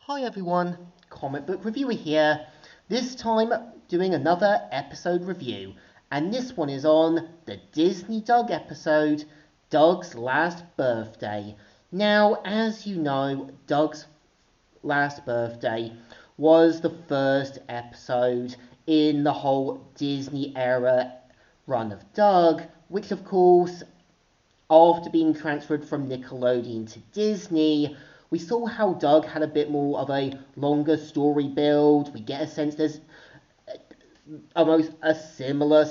Hi everyone, Comic Book Reviewer here. This time doing another episode review, and this one is on the Disney Doug episode, Doug's Last Birthday. Now, as you know, Doug's Last Birthday was the first episode in the whole Disney era run of Doug, which of course, after being transferred from Nickelodeon to Disney, we saw how Doug had a bit more of a longer story build. We get a sense there's almost a similar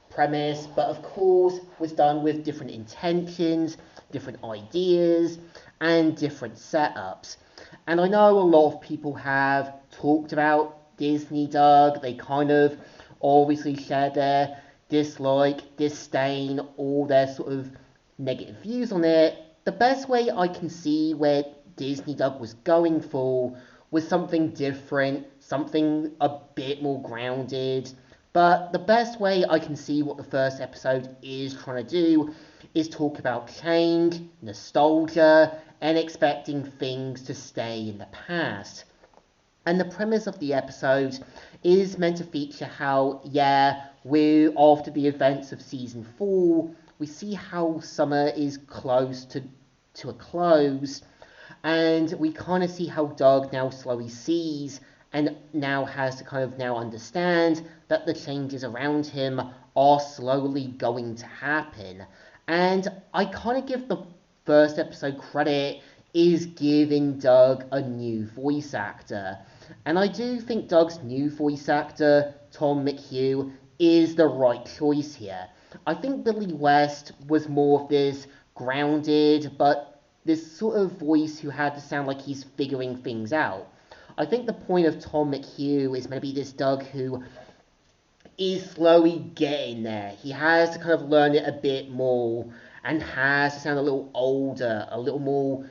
premise, but of course was done with different intentions, different ideas, and different setups. And I know a lot of people have talked about Disney Doug. They kind of obviously share their dislike, disdain, all their sort of negative views on it. The best way I can see where Disney Doug was going for was something different, something a bit more grounded. But the best way I can see what the first episode is trying to do is talk about change, nostalgia, and expecting things to stay in the past. And the premise of the episode is meant to feature how, yeah, we're after the events of season 4, we see how summer is close to a close, and we kind of see how Doug now slowly sees and now has to kind of now understand that the changes around him are slowly going to happen. And I kind of give the first episode credit is giving Doug a new voice actor. And I do think Doug's new voice actor, Tom McHugh, is the right choice here. I think Billy West was more of this grounded, but this sort of voice who had to sound like he's figuring things out. I think the point of Tom McHugh is maybe this Doug who is slowly getting there. He has to kind of learn it a bit more and has to sound a little older, a little more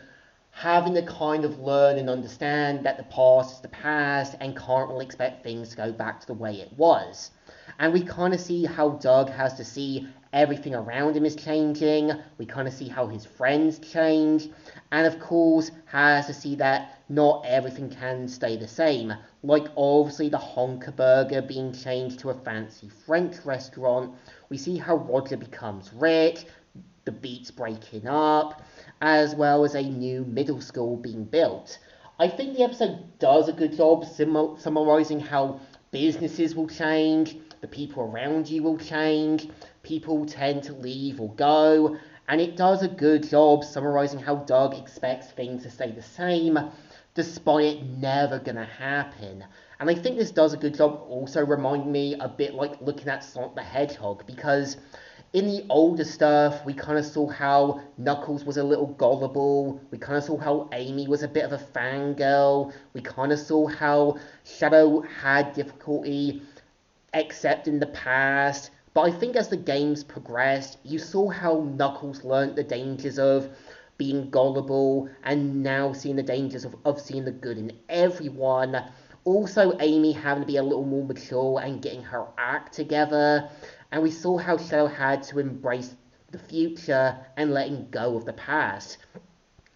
having to kind of learn and understand that the past is the past and can't really expect things to go back to the way it was. And we kind of see how Doug has to see everything around him is changing. We kind of see how his friends change. And of course, has to see that not everything can stay the same. Like, obviously, the Honker Burger being changed to a fancy French restaurant. We see how Roger becomes rich, the Beats breaking up, as well as a new middle school being built. I think the episode does a good job summarizing how businesses will change, the people around you will change, people tend to leave or go, and it does a good job summarizing how Doug expects things to stay the same, despite it never gonna happen. And I think this does a good job also reminding me a bit like looking at Sonic the Hedgehog, because in the older stuff, we kind of saw how Knuckles was a little gullible. We kind of saw how Amy was a bit of a fangirl. We kind of saw how Shadow had difficulty accepting the past. But I think as the games progressed, you saw how Knuckles learned the dangers of being gullible and now seeing the dangers of seeing the good in everyone. Also, Amy having to be a little more mature and getting her act together. And we saw how Shadow had to embrace the future and letting go of the past.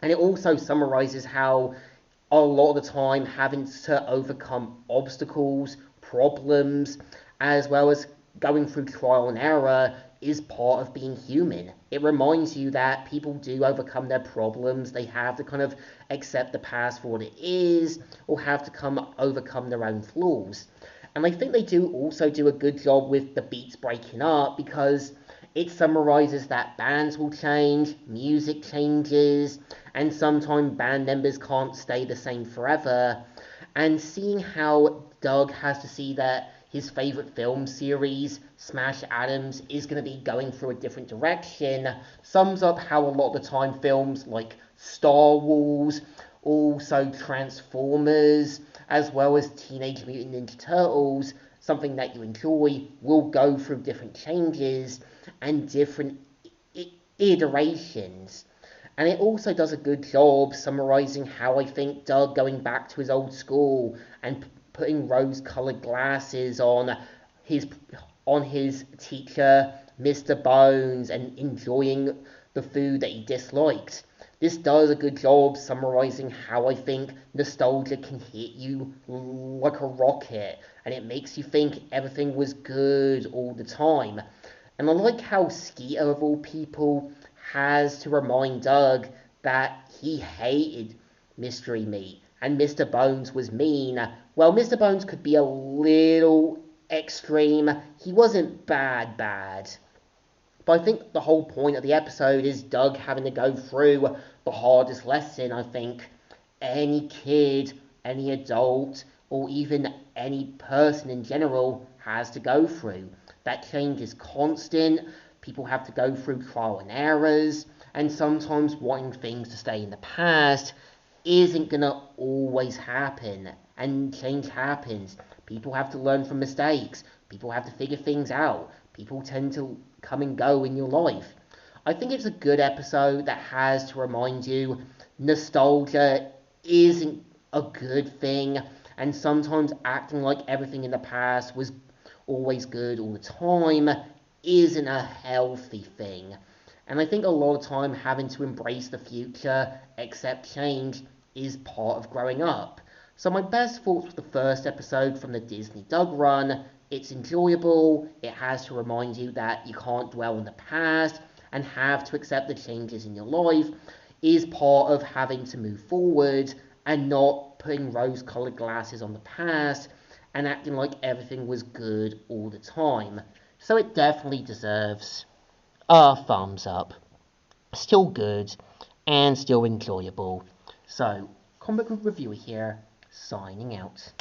And it also summarizes how a lot of the time having to overcome obstacles, problems, as well as going through trial and error is part of being human. It reminds you that people do overcome their problems. They have to kind of accept the past for what it is, or have to overcome their own flaws. And I think they do also do a good job with the Beats breaking up, because it summarizes that bands will change, music changes, and sometimes band members can't stay the same forever. And seeing how Doug has to see that his favorite film series, Smash Adams, is going to be going through a different direction, sums up how a lot of the time films like Star Wars, also Transformers, as well as Teenage Mutant Ninja Turtles, something that you enjoy, will go through different changes and different iterations. And it also does a good job summarizing how I think Doug going back to his old school and putting rose-colored glasses his on his teacher, Mr. Bones, and enjoying the food that he disliked. This does a good job summarising how I think nostalgia can hit you like a rocket, and it makes you think everything was good all the time. And I like how Skeeter, of all people, has to remind Doug that he hated Mystery Meat and Mr. Bones was mean. Well, Mr. Bones could be a little extreme. He wasn't bad. But I think the whole point of the episode is Doug having to go through the hardest lesson I think any kid, any adult, or even any person in general has to go through. That change is constant. People have to go through trial and errors, and sometimes wanting things to stay in the past isn't gonna always happen. And change happens. People have to learn from mistakes. People have to figure things out. People tend to come and go in your life. I think it's a good episode that has to remind you nostalgia isn't a good thing, and sometimes acting like everything in the past was always good all the time isn't a healthy thing. And I think a lot of time having to embrace the future, accept change, is part of growing up. So my best thoughts for the first episode from the Disney Doug run: it's enjoyable, it has to remind you that you can't dwell on the past and have to accept the changes in your life is part of having to move forward and not putting rose-colored glasses on the past and acting like everything was good all the time. So it definitely deserves a thumbs up. Still good and still enjoyable. So, Comic Book Reviewer here, signing out.